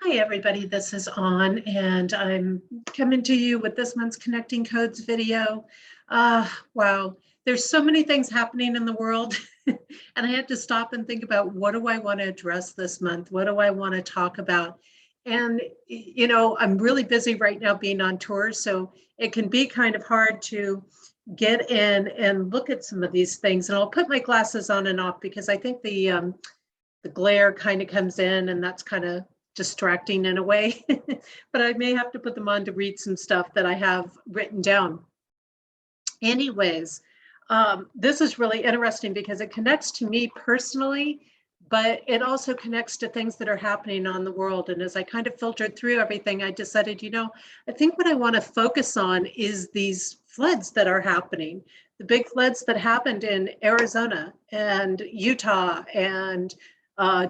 Hi, everybody. This is On, and I'm coming to you with this month's Connecting Codes video. Wow, there's so many things happening in the world, and I had to stop and think about what do I want to address this month? What do I want to talk about? And, I'm really busy right now being on tour, so it can be kind of hard to get in and look at some of these things. And I'll put my glasses on and off because I think the glare kind of comes in, and that's kind of distracting in a way, but I may have to put them on to read some stuff that I have written down. Anyways, this is really interesting because it connects to me personally, but it also connects to things that are happening on the world. And as I kind of filtered through everything, I decided, I think what I want to focus on is these floods that are happening, the big floods that happened in Arizona and Utah and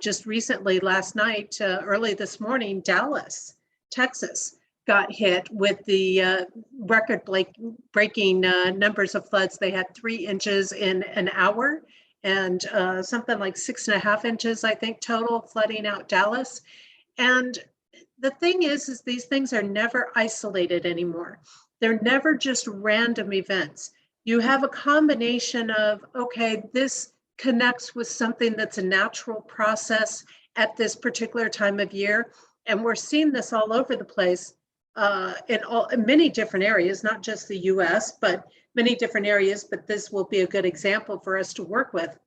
just recently, last night, early this morning, Dallas, Texas, got hit with the record-breaking numbers of floods. They had 3 inches in an hour and something like 6.5 inches, I think, total flooding out Dallas. And the thing is these things are never isolated anymore. They're never just random events. You have a combination of, okay, this connects with something that's a natural process at this particular time of year. And we're seeing this all over the place in many different areas, not just the US, but many different areas, but this will be a good example for us to work with.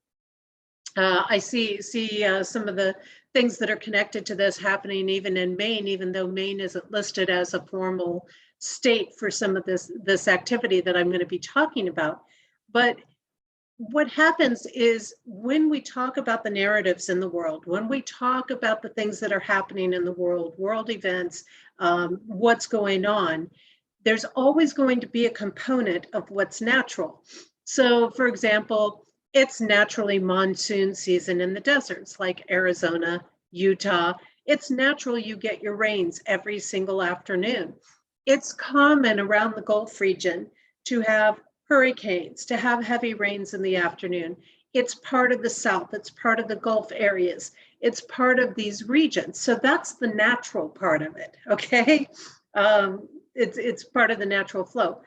I see some of the things that are connected to this happening even in Maine, even though Maine isn't listed as a formal state for some of this activity that I'm going to be talking about. But what happens is when we talk about the narratives in the world, when we talk about the things that are happening in the world events, what's going on, there's always going to be a component of what's natural. So, for example, it's naturally monsoon season in the deserts like Arizona, Utah. It's natural you get your rains every single afternoon. It's common around the Gulf region to have hurricanes, to have heavy rains in the afternoon. It's part of the South, it's part of the Gulf areas, it's part of these regions. So that's the natural part of it, okay? It's part of the natural flow.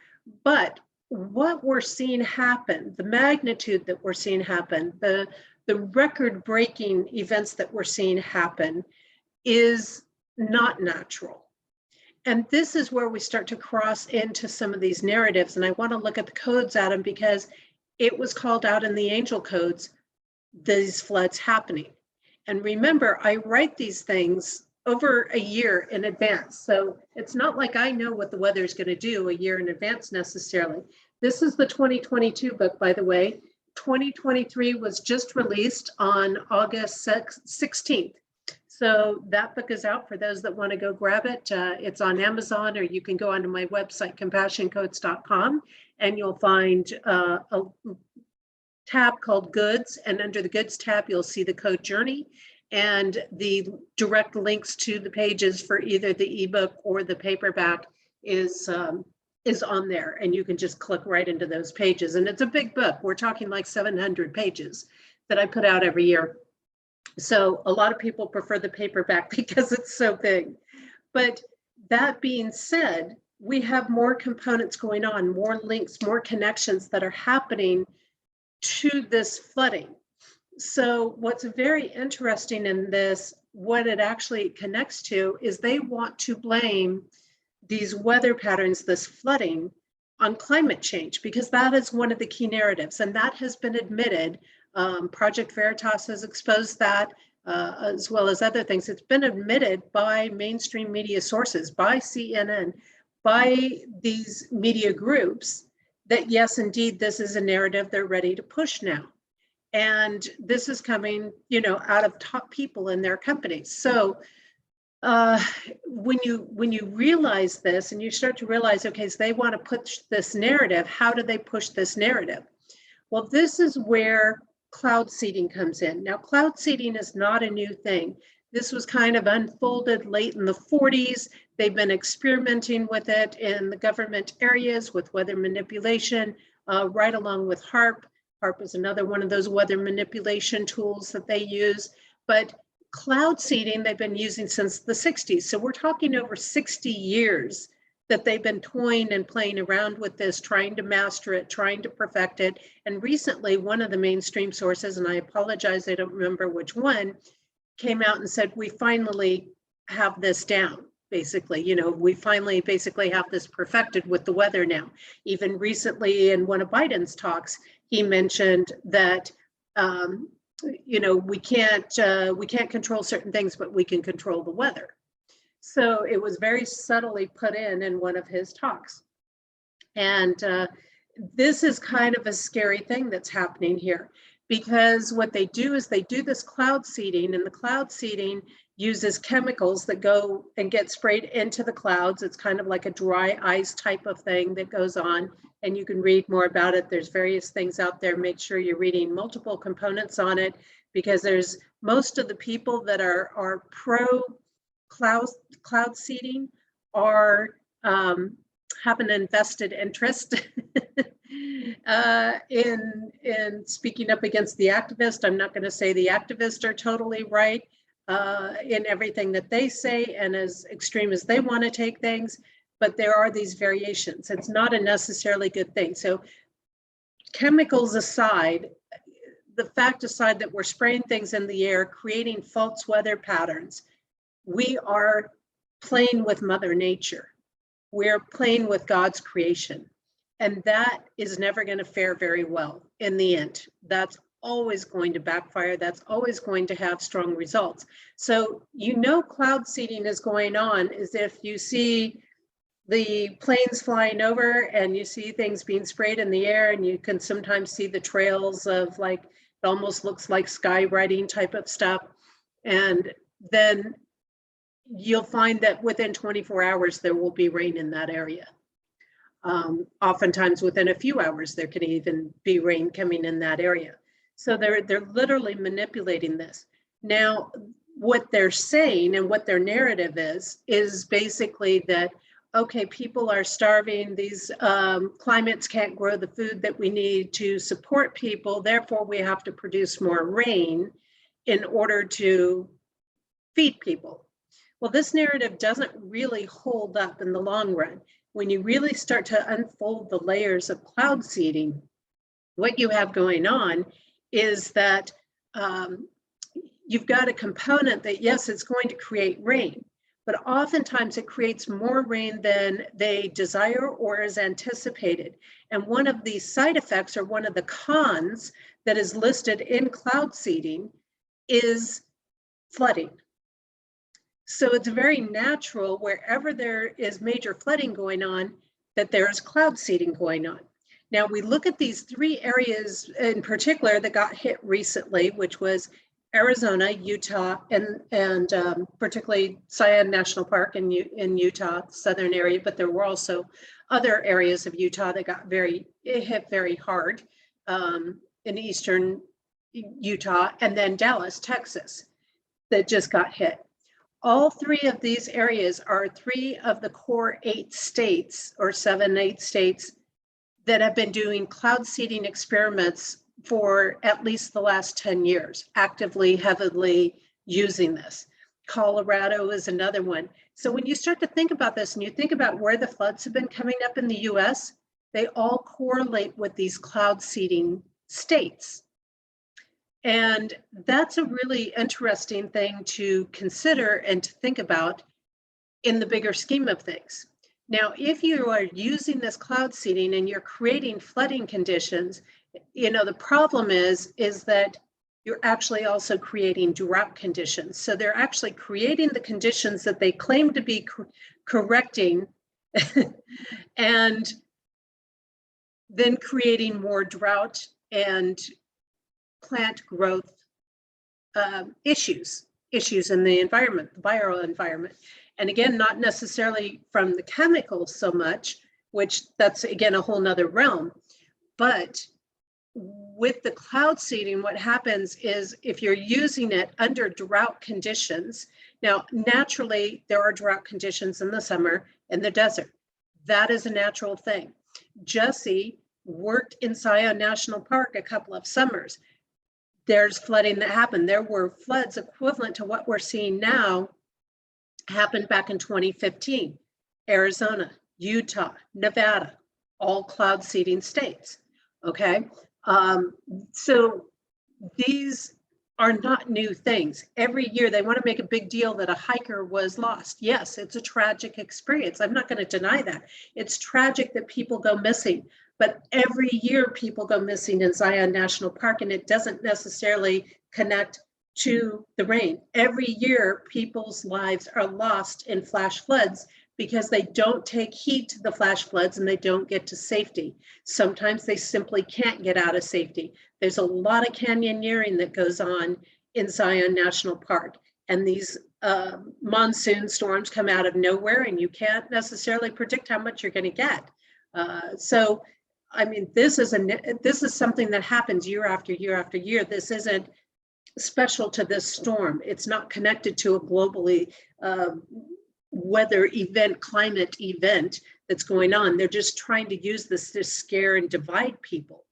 But what we're seeing happen, the magnitude that we're seeing happen, the record-breaking events that we're seeing happen is not natural. And this is where we start to cross into some of these narratives. And I want to look at the codes at them because it was called out in the angel codes, these floods happening. And remember, I write these things over a year in advance. So it's not like I know what the weather is going to do a year in advance necessarily. This is the 2022 book, by the way. 2023 was just released on August 16th. So that book is out for those that want to go grab it. It's on Amazon, or you can go onto my website, compassioncodes.com, and you'll find a tab called Goods. And under the Goods tab, you'll see the code journey and the direct links to the pages for either the ebook or the paperback is on there. And you can just click right into those pages. And it's a big book. We're talking like 700 pages that I put out every year. So a lot of people prefer the paperback because it's so big. But that being said, we have more components going on, more links, more connections that are happening to this flooding. So what's very interesting in this, what it actually connects to, is they want to blame these weather patterns, this flooding, on climate change, because that is one of the key narratives, and that has been admitted. Project Veritas has exposed that, as well as other things. It's been admitted by mainstream media sources, by CNN, by these media groups, that yes, indeed, this is a narrative they're ready to push now. And this is coming, out of top people in their companies. So when you realize this and you start to realize, okay, so they want to push this narrative, how do they push this narrative? Well, this is where cloud seeding comes in. Now, cloud seeding is not a new thing. This was kind of unfolded late in the 40s. They've been experimenting with it in the government areas with weather manipulation, right along with HAARP. HAARP is another one of those weather manipulation tools that they use. But cloud seeding they've been using since the 60s. So we're talking over 60 years that they've been toying and playing around with this, trying to master it, trying to perfect it. And recently, one of the mainstream sources, and I apologize, I don't remember which one, came out and said, we finally have this down. Basically, we finally basically have this perfected with the weather now. Even recently in one of Biden's talks, he mentioned that, we can't control certain things, but we can control the weather. So it was very subtly put in one of his talks. And this is kind of a scary thing that's happening here, because what they do is they do this cloud seeding, and the cloud seeding uses chemicals that go and get sprayed into the clouds. It's kind of like a dry ice type of thing that goes on, and you can read more about it. There's various things out there. Make sure you're reading multiple components on it, because there's most of the people that are pro cloud seeding are have an invested interest in speaking up against the activist. I'm not going to say the activists are totally right in everything that they say and as extreme as they want to take things, but there are these variations. It's not a necessarily good thing. So chemicals aside, the fact aside that we're spraying things in the air, creating false weather patterns, we are playing with Mother Nature. We're playing with God's creation. And that is never going to fare very well in the end. That's always going to backfire. That's always going to have strong results. So, cloud seeding is going on is if you see the planes flying over and you see things being sprayed in the air, and you can sometimes see the trails of it almost looks like skywriting type of stuff. And then you'll find that within 24 hours, there will be rain in that area. Oftentimes within a few hours, there can even be rain coming in that area. So they're literally manipulating this. Now, what they're saying and what their narrative is basically that, okay, people are starving, these climates can't grow the food that we need to support people, therefore we have to produce more rain in order to feed people. Well, this narrative doesn't really hold up in the long run. When you really start to unfold the layers of cloud seeding, what you have going on is that you've got a component that, yes, it's going to create rain, but oftentimes it creates more rain than they desire or is anticipated. And one of the side effects, or one of the cons that is listed in cloud seeding, is flooding. So it's very natural, wherever there is major flooding going on, that there's cloud seeding going on. Now, we look at these three areas in particular that got hit recently, which was Arizona, Utah, and particularly Zion National Park in Utah, southern area, but there were also other areas of Utah that got hit very hard in eastern Utah, and then Dallas, Texas, that just got hit. All three of these areas are three of the core 8 states, or 7-8 states, that have been doing cloud seeding experiments for at least the last 10 years, actively, heavily using this. Colorado is another one. So when you start to think about this and you think about where the floods have been coming up in the US, they all correlate with these cloud seeding states. And that's a really interesting thing to consider and to think about in the bigger scheme of things. Now, if you are using this cloud seeding and you're creating flooding conditions, the problem is that you're actually also creating drought conditions. So they're actually creating the conditions that they claim to be correcting and then creating more drought and plant growth issues in the environment, the viral environment. And again, not necessarily from the chemicals so much, which that's again a whole nother realm. But with the cloud seeding, what happens is if you're using it under drought conditions, now naturally there are drought conditions in the summer in the desert. That is a natural thing. Jesse worked in Zion National Park a couple of summers. there's flooding that happened. There were floods equivalent to what we're seeing now happened back in 2015. Arizona, Utah, Nevada, all cloud seeding states. Okay, so these are not new things. Every year they want to make a big deal that a hiker was lost. Yes, it's a tragic experience. I'm not going to deny that. It's tragic that people go missing, but every year people go missing in Zion National Park, and it doesn't necessarily connect to the rain. Every year people's lives are lost in flash floods because they don't take heed to the flash floods and they don't get to safety. Sometimes they simply can't get out of safety. There's a lot of canyoneering that goes on in Zion National Park, and these monsoon storms come out of nowhere, and you can't necessarily predict how much you're going to get. So, I mean, this is something that happens year after year after year. This isn't special to this storm. It's not connected to a globally weather event, climate event that's going on. They're just trying to use this to scare and divide people.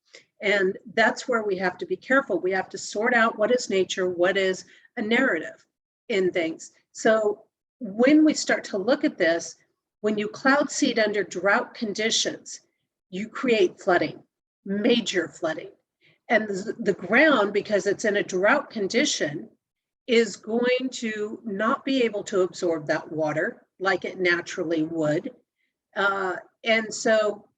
And that's where we have to be careful. We have to sort out what is nature, what is a narrative in things. So when we start to look at this, when you cloud seed under drought conditions, you create flooding, major flooding. And the ground, because it's in a drought condition, is going to not be able to absorb that water like it naturally would. And so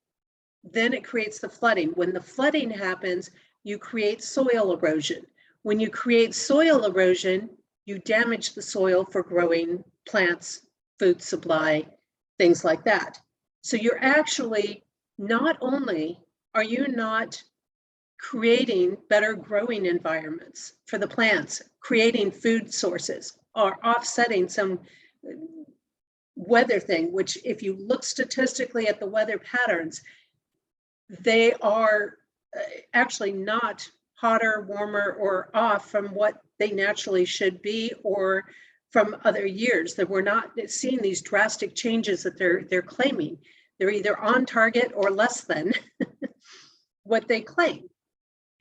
then it creates the flooding. When the flooding happens, you create soil erosion. When you create soil erosion, you damage the soil for growing plants, food supply, things like that. So you're actually, not only are you not creating better growing environments for the plants, creating food sources, or offsetting some weather thing, which if you look statistically at the weather patterns, they are actually not hotter, warmer, or off from what they naturally should be, or from other years. That we're not seeing these drastic changes that they're claiming. They're either on target or less than what they claim.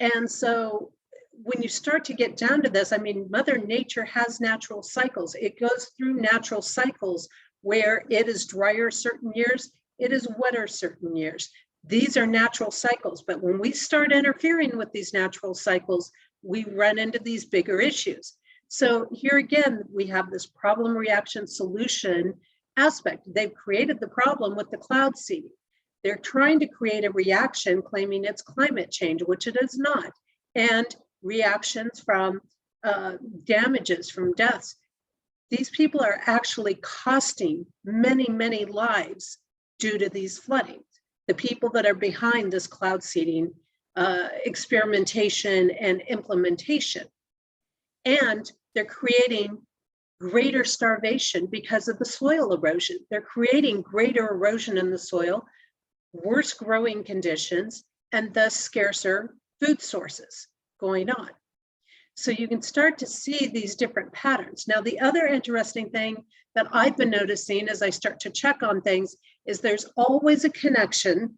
And so when you start to get down to this, I mean, Mother Nature has natural cycles. It goes through natural cycles where it is drier certain years, it is wetter certain years. These are natural cycles, but when we start interfering with these natural cycles, we run into these bigger issues. So here again, we have this problem, reaction, solution aspect. They've created the problem with the cloud seeding. They're trying to create a reaction claiming it's climate change, which it is not, and reactions from damages, from deaths. These people are actually costing many, many lives due to these floodings. The people that are behind this cloud seeding experimentation and implementation. And they're creating greater starvation because of the soil erosion. They're creating greater erosion in the soil, worse growing conditions, and thus scarcer food sources going on. So you can start to see these different patterns. Now, the other interesting thing that I've been noticing as I start to check on things is there's always a connection,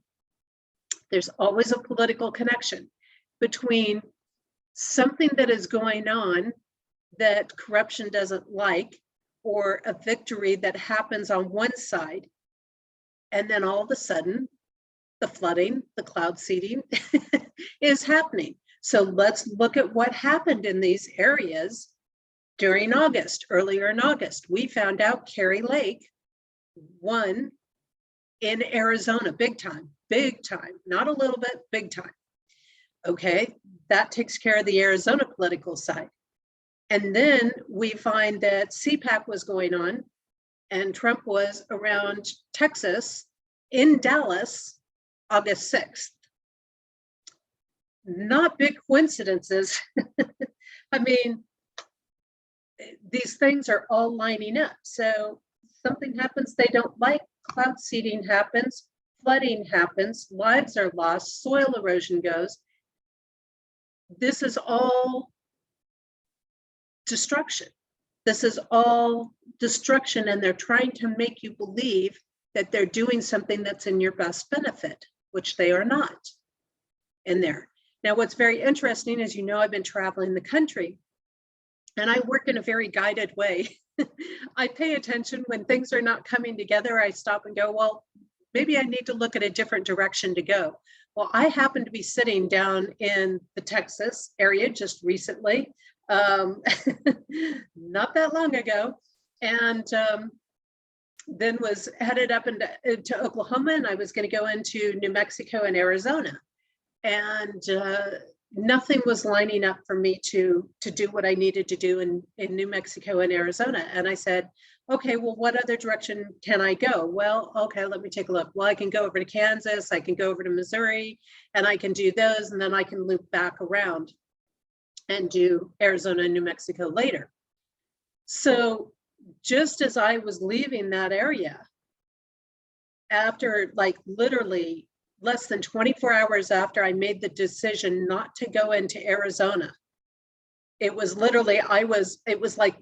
there's always a political connection between something that is going on that corruption doesn't like, or a victory that happens on one side, and then all of a sudden, the flooding, the cloud seeding is happening. So let's look at what happened in these areas during August. Earlier in August, we found out Kerry Lake won in Arizona, big time, not a little bit, big time. Okay, that takes care of the Arizona political side. And then we find that CPAC was going on and Trump was around Texas in Dallas, August 6th. Not big coincidences. I mean, these things are all lining up. So something happens they don't like, cloud seeding happens, flooding happens, lives are lost, soil erosion goes. This is all destruction. This is all destruction, and they're trying to make you believe that they're doing something that's in your best benefit, which they are not in there. Now, what's very interesting is, I've been traveling the country, and I work in a very guided way. I pay attention when things are not coming together. I stop and go, well, maybe I need to look at a different direction to go. Well, I happen to be sitting down in the Texas area just recently, not that long ago, and then was headed up into Oklahoma, and I was going to go into New Mexico and Arizona. And nothing was lining up for me to do what I needed to do in New Mexico and Arizona. And I said, okay, well, what other direction can I go? Well, okay, let me take a look. Well, I can go over to Kansas, I can go over to Missouri, and I can do those, and then I can loop back around and do Arizona and New Mexico later. So just as I was leaving that area, after like literally less than 24 hours after I made the decision not to go into Arizona, it was literally, it was like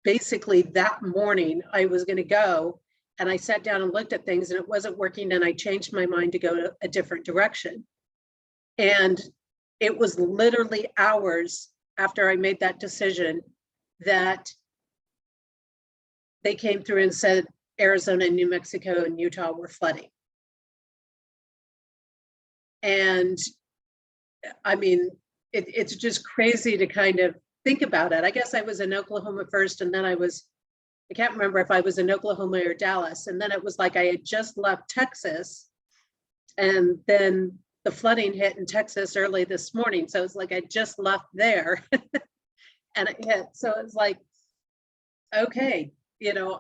basically that morning I was going to go, and I sat down and looked at things and it wasn't working, and I changed my mind to go to a different direction. And it was literally hours after I made that decision that they came through and said Arizona, New Mexico, and Utah were flooding. And I mean, it's just crazy to kind of think about it. I guess I was in Oklahoma first, and then I can't remember if I was in Oklahoma or Dallas. And then it was like I had just left Texas, and then the flooding hit in Texas early this morning. So it's like I just left there and it hit. So it's like, okay,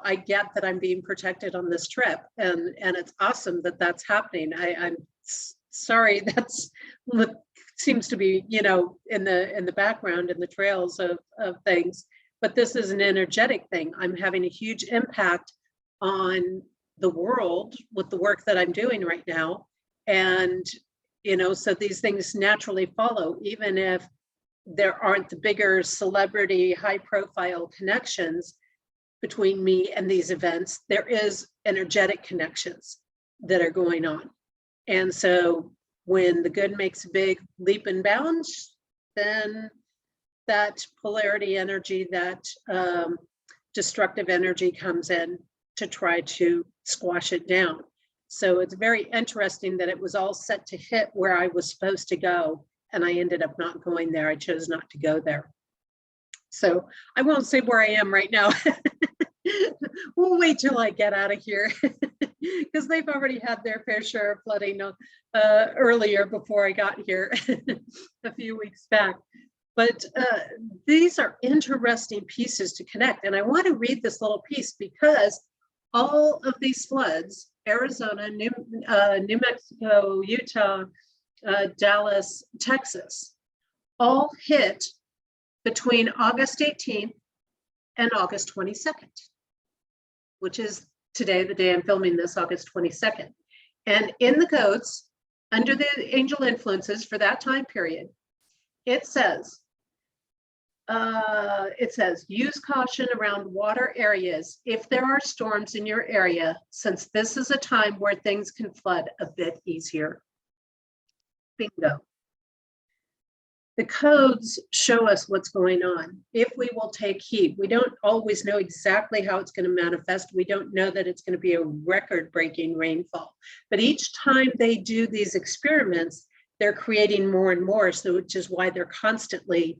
I get that I'm being protected on this trip, and it's awesome that that's happening. I'm sorry, that's what seems to be, in the background, in the trails of things, but this is an energetic thing. I'm having a huge impact on the world with the work that I'm doing right now. And, so these things naturally follow, even if there aren't the bigger celebrity, high profile connections between me and these events. There is energetic connections that are going on. And so when the good makes a big leap and bounds, then that polarity energy, that destructive energy comes in to try to squash it down. So it's very interesting that it was all set to hit where I was supposed to go, and I ended up not going there. I chose not to go there. So I won't say where I am right now. We'll wait till I get out of here because they've already had their fair share of flooding earlier before I got here a few weeks back. But these are interesting pieces to connect. And I want to read this little piece because all of these floods, Arizona, New Mexico, Utah, Dallas, Texas, all hit between August 18th and August 22nd, which is today, the day I'm filming this, August 22nd. And in the codes, under the angel influences for that time period, it says, use caution around water areas if there are storms in your area, since this is a time where things can flood a bit easier. Bingo. The codes show us what's going on if we will take heed. We don't always know exactly how it's going to manifest. We don't know that it's going to be a record-breaking rainfall. But each time they do these experiments, they're creating more and more, so which is why they're constantly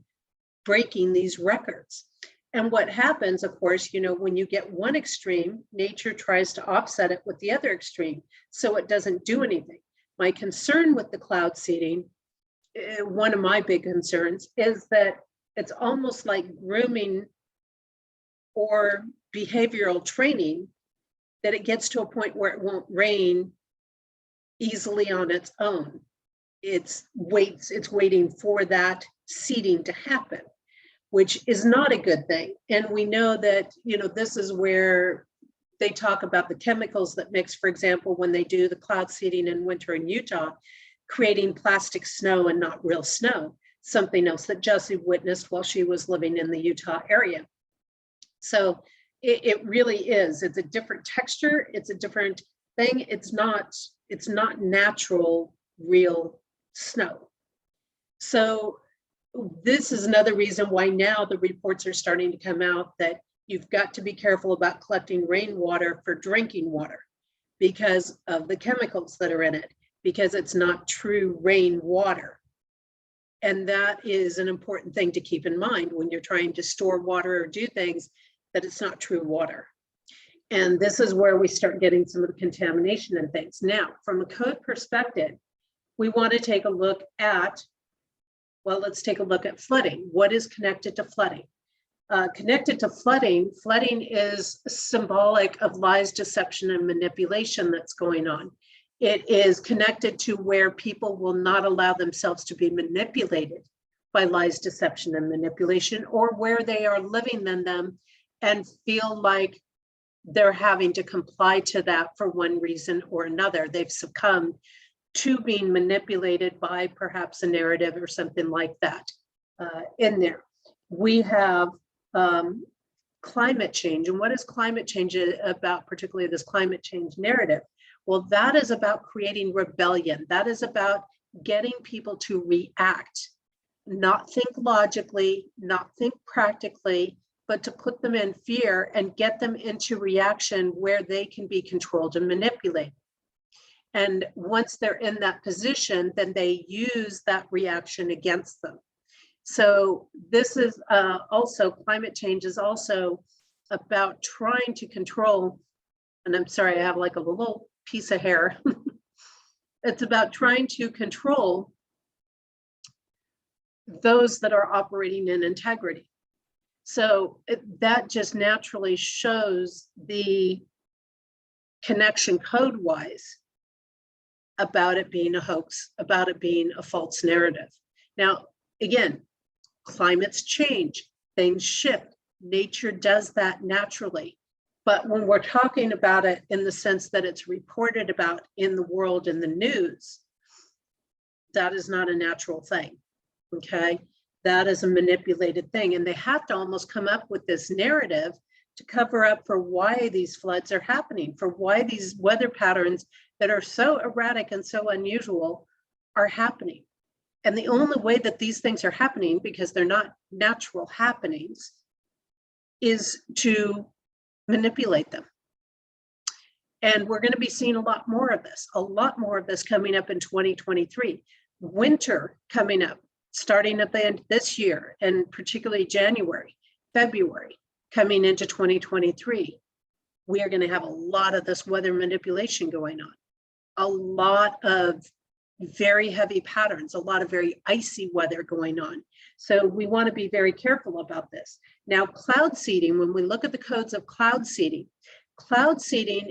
breaking these records. And what happens, of course, when you get one extreme, nature tries to offset it with the other extreme, so it doesn't do anything. My concern with the cloud seeding, one of my big concerns, is that it's almost like grooming or behavioral training, that it gets to a point where it won't rain easily on its own. It's waiting for that seeding to happen, which is not a good thing. And we know that, this is where they talk about the chemicals that mix, for example, when they do the cloud seeding in winter in Utah, creating plastic snow and not real snow, something else that Jessie witnessed while she was living in the Utah area. So it really is, it's a different texture, it's a different thing. It's not natural, real snow. So this is another reason why now the reports are starting to come out that you've got to be careful about collecting rainwater for drinking water because of the chemicals that are in it, because it's not true rainwater. And that is an important thing to keep in mind when you're trying to store water or do things, that it's not true water. And this is where we start getting some of the contamination and things. Now, from a code perspective, we want to take a look at, well, let's take a look at flooding. What is connected to flooding? Connected to flooding is symbolic of lies, deception, and manipulation that's going on. It is connected to where people will not allow themselves to be manipulated by lies, deception, and manipulation, or where they are living in them and feel like they're having to comply to that for one reason or another. They've succumbed to being manipulated by perhaps a narrative or something like that in there. We have climate change. And what is climate change about, particularly this climate change narrative? Well, that is about creating rebellion. That is about getting people to react, not think logically, not think practically, but to put them in fear and get them into reaction where they can be controlled and manipulated. And once they're in that position, then they use that reaction against them. So this is also, climate change is also about trying to control, and I'm sorry, I have like a little piece of hair. It's about trying to control those that are operating in integrity. So that just naturally shows the connection code-wise about it being a hoax, about it being a false narrative. Now, again, climates change, things shift, nature does that naturally. But when we're talking about it in the sense that it's reported about in the world in the news, that is not a natural thing, okay? That is a manipulated thing. And they have to almost come up with this narrative to cover up for why these floods are happening, for why these weather patterns that are so erratic and so unusual are happening. And the only way that these things are happening, because they're not natural happenings, is to manipulate them. And we're going to be seeing a lot more of this coming up in 2023. Winter coming up, starting at the end of this year, and particularly January, February, coming into 2023. We are going to have a lot of this weather manipulation going on. A lot of very heavy patterns, a lot of very icy weather going on. So we want to be very careful about this. Now, cloud seeding, when we look at the codes of cloud seeding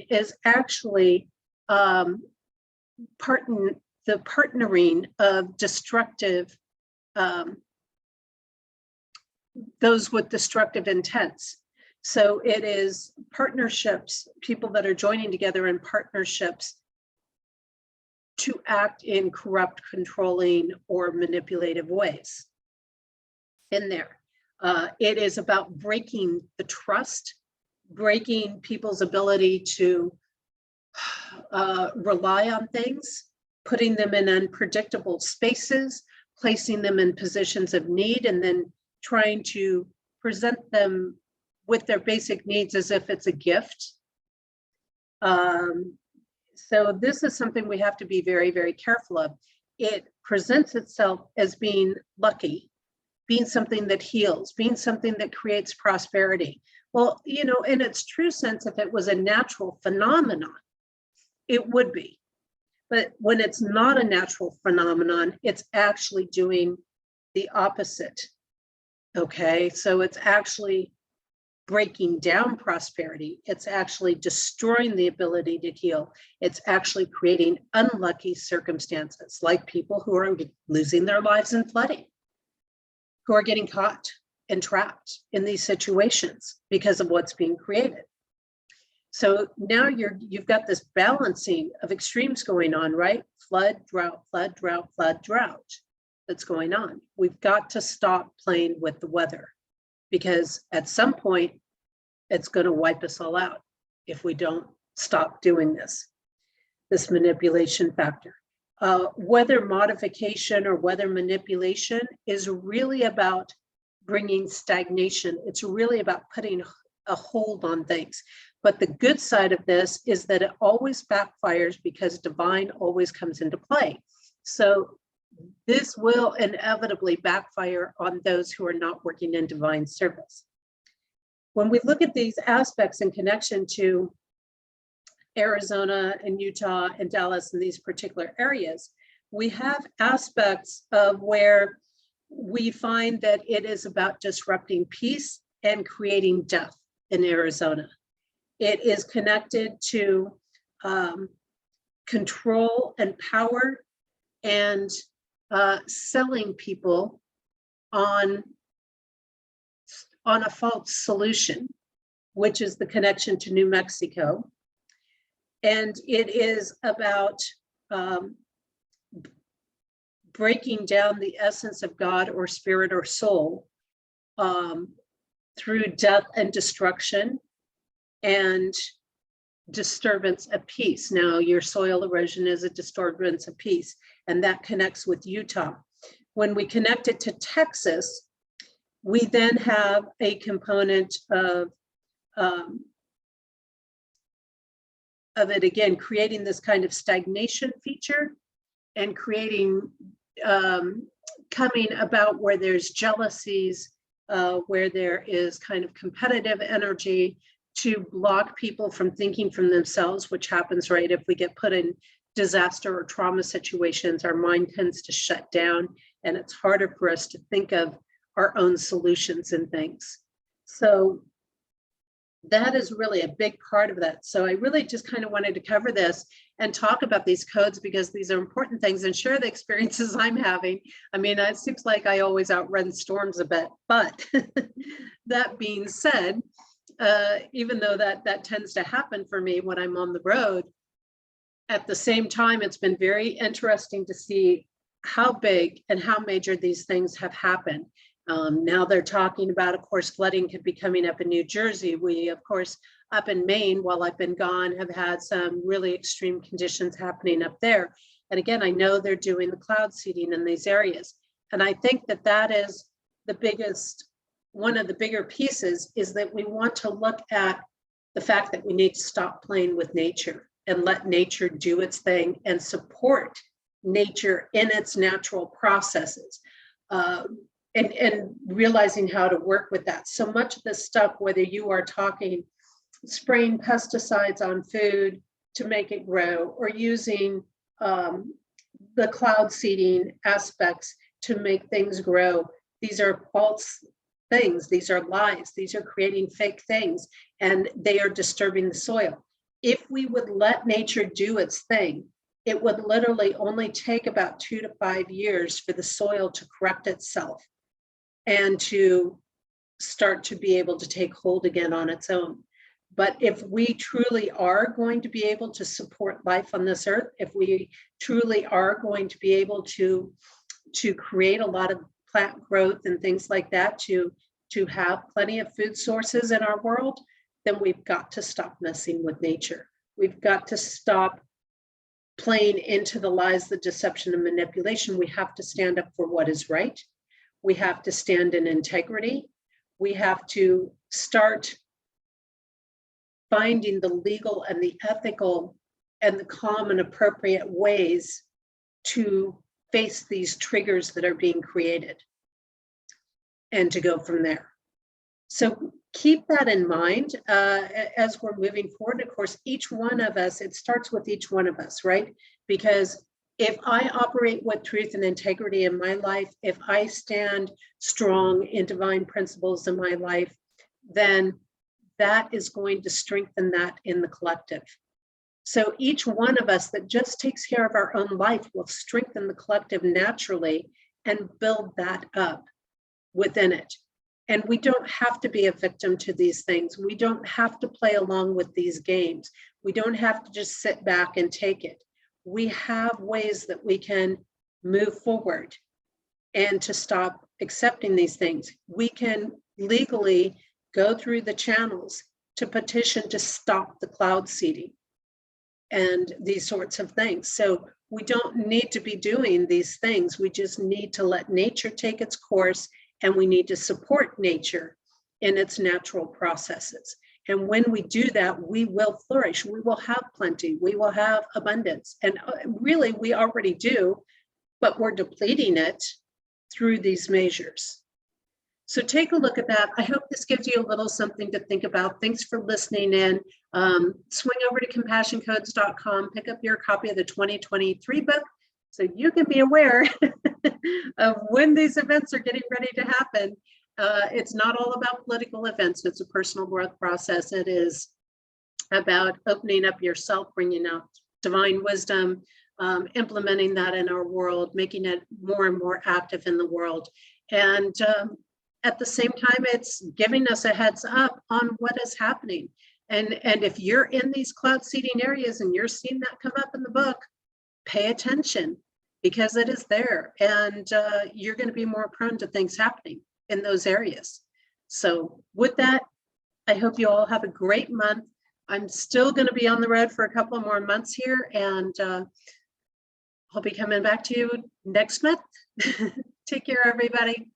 is actually the partnering of destructive, those with destructive intents. So it is partnerships, people that are joining together in partnerships to act in corrupt, controlling, or manipulative ways in there. It is about breaking the trust, breaking people's ability to rely on things, putting them in unpredictable spaces, placing them in positions of need, and then trying to present them with their basic needs as if it's a gift. So this is something we have to be very, very careful of. It presents itself as being lucky, being something that heals, being something that creates prosperity. Well, you know, in its true sense, if it was a natural phenomenon, it would be. But when it's not a natural phenomenon, it's actually doing the opposite. Okay, so it's actually breaking down prosperity. It's actually destroying the ability to heal. It's actually creating unlucky circumstances, like people who are losing their lives in flooding, who are getting caught and trapped in these situations because of what's being created. So now you've got this balancing of extremes going on, right? Flood, drought, flood, drought, flood, drought that's going on. We've got to stop playing with the weather, because at some point it's going to wipe us all out if we don't stop doing this manipulation factor. weather modification or weather manipulation is really about bringing stagnation. It's really about putting a hold on things. But the good side of this is that it always backfires because divine always comes into play. So this will inevitably backfire on those who are not working in divine service. When we look at these aspects in connection to Arizona and Utah and Dallas and these particular areas, we have aspects of where we find that it is about disrupting peace and creating death in Arizona. It is connected to control and power and selling people on a false solution, which is the connection to New Mexico. And it is about breaking down the essence of God or spirit or soul through death and destruction and disturbance of peace. Now, your soil erosion is a disturbance of peace, and that connects with Utah. When we connect it to Texas, we then have a component of it again, creating this kind of stagnation feature and creating, coming about where there's jealousies, where there is kind of competitive energy to block people from thinking from themselves, which happens, right? If we get put in disaster or trauma situations, our mind tends to shut down and it's harder for us to think of our own solutions and things. So that is really a big part of that. So I really just kind of wanted to cover this and talk about these codes because these are important things and share the experiences I'm having. I mean, it seems like I always outrun storms a bit, but that being said, even though that tends to happen for me when I'm on the road, at the same time, it's been very interesting to see how big and how major these things have happened. Now they're talking about, of course, flooding could be coming up in New Jersey. We, of course, up in Maine, while I've been gone, have had some really extreme conditions happening up there. And again, I know they're doing the cloud seeding in these areas. And I think that that is the biggest, one of the bigger pieces is that we want to look at the fact that we need to stop playing with nature and let nature do its thing and support nature in its natural processes. And realizing how to work with that. So much of this stuff, whether you are talking spraying pesticides on food to make it grow or using the cloud seeding aspects to make things grow, these are false things. These are lies. These are creating fake things, and they are disturbing the soil. If we would let nature do its thing, it would literally only take about 2 to 5 years for the soil to correct itself and to start to be able to take hold again on its own. But if we truly are going to be able to support life on this earth, if we truly are going to be able to create a lot of plant growth and things like that, to have plenty of food sources in our world, then we've got to stop messing with nature. We've got to stop playing into the lies, the deception, and manipulation. We have to stand up for what is right. We have to stand in integrity. We have to start finding the legal and the ethical and the calm and appropriate ways to face these triggers that are being created and to go from there. So keep that in mind as we're moving forward. Of course, each one of us, it starts with each one of us, right? Because if I operate with truth and integrity in my life, if I stand strong in divine principles in my life, then that is going to strengthen that in the collective. So each one of us that just takes care of our own life will strengthen the collective naturally and build that up within it. And we don't have to be a victim to these things. We don't have to play along with these games. We don't have to just sit back and take it. We have ways that we can move forward and to stop accepting these things. We can legally go through the channels to petition to stop the cloud seeding. and these sorts of things. So we don't need to be doing these things. We just need to let nature take its course, and we need to support nature in its natural processes. And when we do that, we will flourish. We will have plenty. We will have abundance. And really, we already do, but we're depleting it through these measures. So take a look at that. I hope this gives you a little something to think about. Thanks for listening in. Swing over to compassioncodes.com, pick up your copy of the 2023 book so you can be aware of when these events are getting ready to happen. It's not all about political events. It's a personal growth process. It is about opening up yourself, bringing out divine wisdom, implementing that in our world, making it more and more active in the world. And at the same time, it's giving us a heads up on what is happening. And if you're in these cloud seeding areas and you're seeing that come up in the book, pay attention, because it is there, and you're going to be more prone to things happening in those areas. So with that, I hope you all have a great month. I'm still going to be on the road for a couple of more months here, and I'll be coming back to you next month. Take care, everybody.